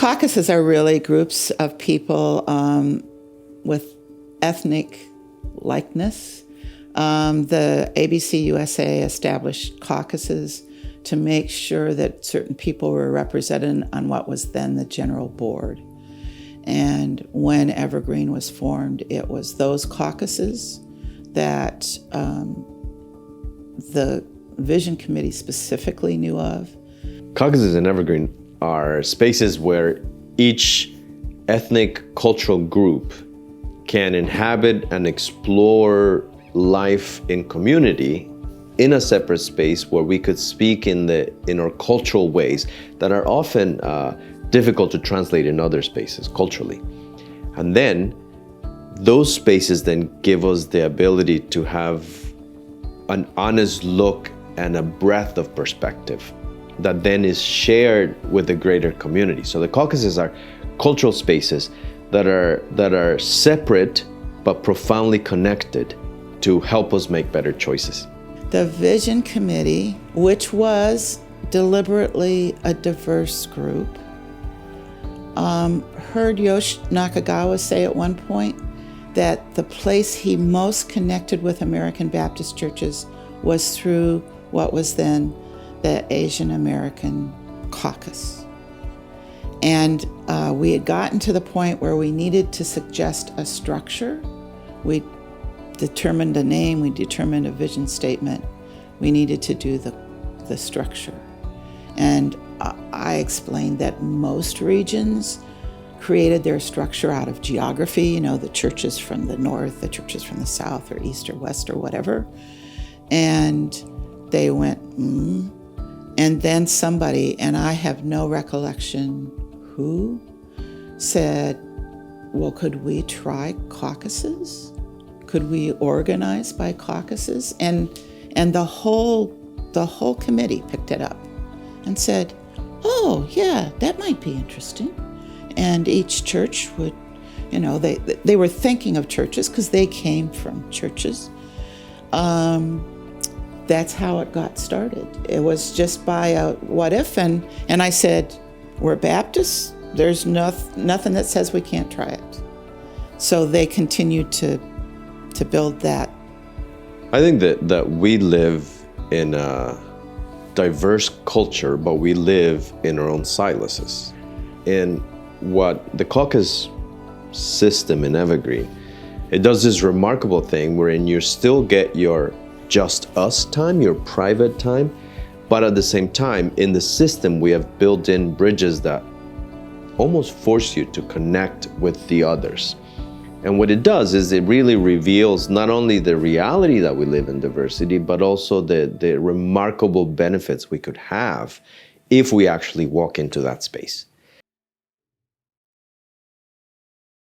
caucuses are really groups of people with ethnic likeness. The ABC USA established caucuses to make sure that certain people were represented on what was then the general board. And when Evergreen was formed, it was those caucuses that the Vision Committee specifically knew of. Caucuses in Evergreen are spaces where each ethnic cultural group can inhabit and explore life in community in a separate space where we could speak in our cultural ways that are often difficult to translate in other spaces culturally. And then those spaces then give us the ability to have an honest look and a breadth of perspective that then is shared with the greater community. So the caucuses are cultural spaces that are separate but profoundly connected to help us make better choices. The Vision Committee, which was deliberately a diverse group, heard Yosh Nakagawa say at one point that the place he most connected with American Baptist churches was through what was then the Asian American Caucus. And we had gotten to the point where we needed to suggest a structure. We determined a name, we determined a vision statement. We needed to do the structure. And I explained that most regions created their structure out of geography, the churches from the north, the churches from the south or east or west or whatever. And they went, And then somebody, and I have no recollection who, said, well, could we try caucuses? Could we organize by caucuses? And the whole committee picked it up and said, oh, yeah, that might be interesting. And each church would, they were thinking of churches because they came from churches. That's how it got started. It was just by a what if, and I said, we're Baptists. There's nothing that says we can't try it. So they continued to build that. I think that we live in a diverse culture, but we live in our own silos. And what the caucus system in Evergreen, it does this remarkable thing wherein you still get your just us time, your private time, but at the same time, in the system, we have built in bridges that almost force you to connect with the others. And what it does is it really reveals not only the reality that we live in diversity, but also the remarkable benefits we could have if we actually walk into that space.